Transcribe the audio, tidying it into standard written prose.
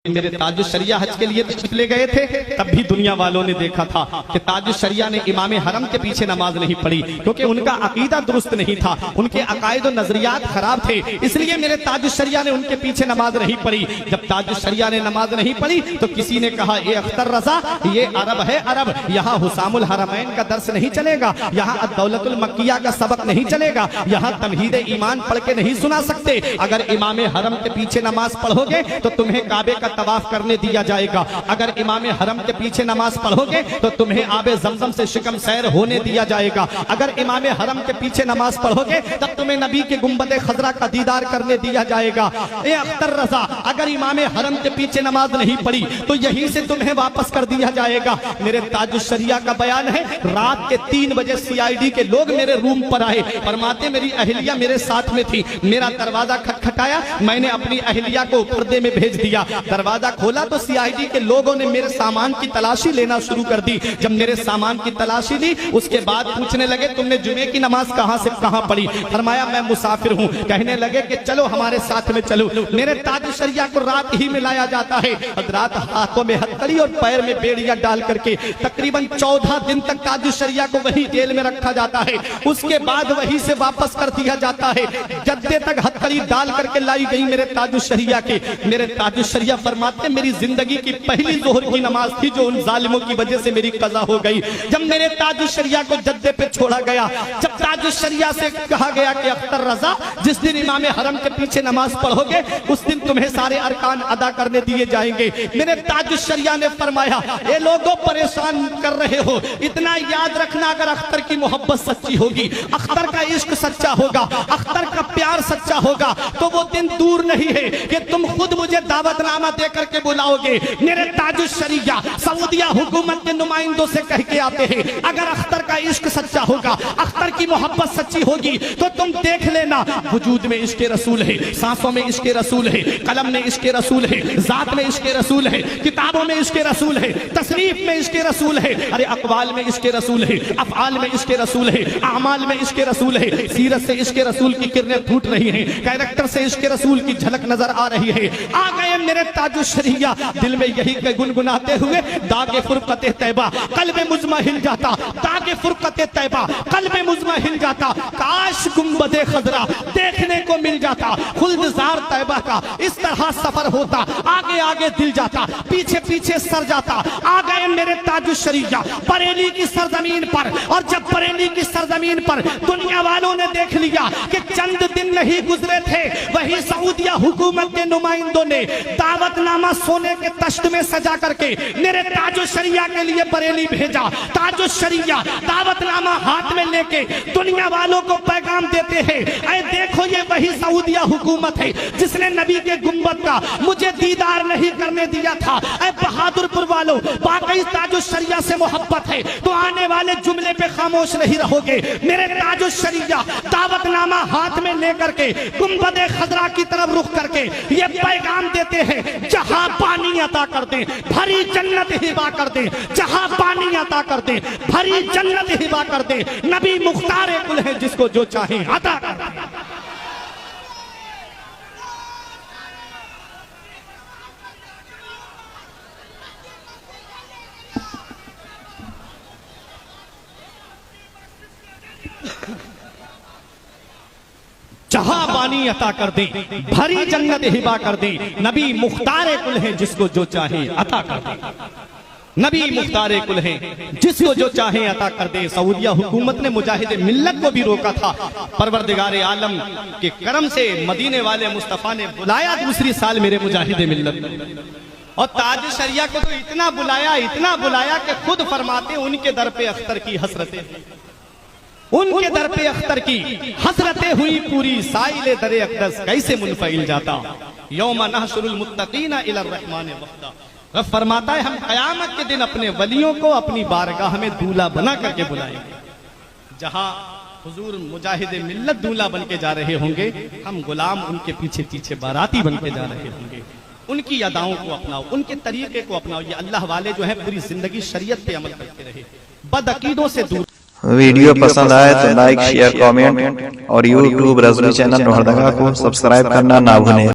मेरे ताजुश शरिया हज के लिए ले गए थे, तब भी दुनिया वालों ने देखा था कि ताजुश शरिया ने इमाम हरम के पीछे नमाज नहीं पढ़ी, क्योंकि उनका अकीदा दुरुस्त नहीं था, उनके अकायद और नजरियात खराब थे। इसलिए मेरे ताजुश शरिया ने उनके पीछे नमाज नहीं पढ़ी। जब ताजुश शरिया ने नमाज नहीं पढ़ी तो किसी ने कहा, ये अख्तर रजा, ये अरब है अरब, यहाँ हुसामुल हरमैन का दर्स नहीं चलेगा, यहाँ अद-दौलतुल मक्किया का सबक नहीं चलेगा, यहाँ तमहीद ईमान पढ़ के नहीं सुना सकते। अगर इमाम हरम के पीछे नमाज पढ़ोगे तो तुम्हें काबे का तवाफ करने दिया जाएगा, अगर इमाम हरम के पीछे नमाज पढ़ोगे तो तुम्हें आबे जमजम से शिकम सैर होने दिया जाएगा, अगर इमाम हरम के पीछे नमाज पढ़ोगे तब तुम्हें नबी के गुंबद खजरा का दीदार करने दिया जाएगा। ए अख्तर रजा, अगर इमाम हरम के पीछे नमाज नहीं पढ़ी तो यहीं से तुम्हें वापस कर दिया जाएगा। मेरे ताजुश शरिया का बयान है, रात के 3 बजे CID के लोग मेरे रूम पर आए, फरमाते मेरी अहलिया मेरे साथ में थी, मेरा दरवाजा खटखटाया, मैंने अपनी अहलिया को पर्दे में भेज दिया, दरवाजा खोला तो CID के लोगों ने मेरे सामान की तलाशी लेना शुरू कर दी। जब मेरे सामान की तलाशी ली उसके बाद पूछने लगे, तुमने जुमे की नमाज कहां से कहां पढ़ी? फरमाया मैं मुसाफिर हूं। कहने लगे कि चलो हमारे साथ में चलो। मेरे ताजुश शरिया को रात ही में लाया जाता है, रात हाथों में हथकड़ी और पैर में बेड़ियां डाल करके तकरीबन 14 दिन तक ताजुश शरिया को वही जेल में रखा जाता है। उसके बाद वहीं से वापस कर दिया जाता है। जद्दे तक हथकड़ी डाल करके लाई गई मेरे ताजुश शरिया के। मेरे ताजुश शरिया फरमाते मेरी जिंदगी की पहली जोहर की नमाज थी जो उन जालिमों की वजह से मेरी कज़ा हो गई। जब मेरे ताजुश शरिया को जद्दे पे छोड़ा गया, जब ताजुश शरिया से कहा गया कि अख्तर रजा, जिस दिन इमाम हरम के पीछे नमाज पढ़ोगे उस दिन तुम्हें सारे अरकान अदा करने दिए जाएंगे। मेरे ताजुश शरिया ने फरमाया, ये लोगों परेशान कर रहे हो, इतना याद रखना, अगर अख्तर की मोहब्बत सच्ची होगी, अख्तर का इश्क सच्चा होगा, अख्तर का प्यार सच्चा होगा, तो वो दिन दूर नहीं है कि तुम खुद मुझे दावतनामा दे करके बुलाओगे। मेरे ताजुश शरिया सऊदिया हुकूमत के नुमाइंदों से कह के आते हैं, अगर अख्तर का इश्क सच्चा होगा, अख्तर की मोहब्बत सच्ची होगी तो तुम देख लेना, वजूद में इश्क रसूल है, सांसों में इश्क रसूल है, कलम में इश्क रसूल है, जात में इश्क रसूल है, किताबों में इश्क रसूल है, तसनीफ में इश्क रसूल है, अरे अक़वाल में इश्क रसूल है, अफ़आल में इश्क रसूल है, आमाल में इश्क रसूल है, सीरत से इश्क रसूल की किरणें फूट रही हैं, कैरेक्टर से इश्क रसूल की झलक नजर आ रही है। आ गए मेरे ताजुश शरिया, दिल में यही के गुनगुनाते हुए, दागे फुरकत तैबा कल्ब मुज़मा हिल जाता, दागे फुरकत तैबा कल्ब मुज़मा हिल जाता, काश गुंबद खजरा देखने को मिल जाता, खुल्दजार तैबा का इस तरह सफर होता, आगे आगे दिल जाता, पीछे पीछे सर जाता। आ गए मेरे ताजुश शरिया बरेली की सरजमीन पर, और जब बरेली की सरजमीन पर दुनिया वालों ने देख लिया कि चंद दिन नहीं गुजरे थे, वही सऊदिया हुकूमत के नुमाइंदों ने दावतनामा सोने के तश्त में सजा करके मेरे ताजुश शरिया के लिए बरेली भेजा। ताजुश शरिया दावतनामा हाथ में लेके दुनिया वालों को पैगाम देते हैं, ऐ देखो ये वही सऊदिया हुकूमत है जिसने नबी के गुंबद का मुझे दीदार नहीं करने दिया था। ऐ बहादुरपुर वालों, वाकई ताजुश शरिया से मोहब्बत है तो आने वाले जुमले पे खामोश नहीं रहोगे। मेरे ताजुश शरिया दावतनामा हाथ में लेकर के गुंबद खजरा की तरफ रुख करके ये पैगाम देते हैं, जहां पानी अता कर दे भरी जन्नत हिबा कर दे, जहां पानी अता कर दे भरी जन्नत हिबा कर दे, नबी मुख्तार कुल है जिसको जो चाहे अता कर दे। जहां पानी अता कर दे भरी जन्नत हिबा कर दे, नबी मुख्तार कुल है जिसको जो चाहे अता कर दे, नबी मुख्तार कुल है जिसको जो चाहे अता कर दे। सऊदिया हुकूमत ने मुजाहिद मिल्लत को भी रोका था, परवरदिगार आलम के करम से मदीने वाले मुस्तफा ने बुलाया दूसरी साल मेरे मुजाहिद मिल्लत, और ताजुश शरिया को तो इतना बुलाया कि खुद फरमाते उनके दर पे अख्तर की हसरतें, उनके दर पे अख्तर की हसरतें हुई पूरी, साइले दरे अक़दस कैसे मुनफ़इल जाता, यौम नहशुरुल मुत्तक़ीना इलर रहमान वफ़दा। रब फरमाता है हम क़यामत के दिन अपने वलियों को अपनी बारगाह में दूल्हा बना करके बुलाएंगे। जहां हुजूर मुजाहिद मिल्लत दूल्हा बन के जा रहे होंगे, हम गुलाम उनके पीछे पीछे बाराती बन के जा रहे होंगे। उनकी अदाओं को अपनाओ, उनके तरीके को अपनाओ। ये अल्लाह वाले जो है पूरी जिंदगी शरीयत पे अमल करते रहे, बदअकीदों से दूर। वीडियो पसंद आए तो लाइक शेयर कमेंट और यूट्यूब रज़वी चैनल लोहरदगा को सब्सक्राइब करना ना भूलें।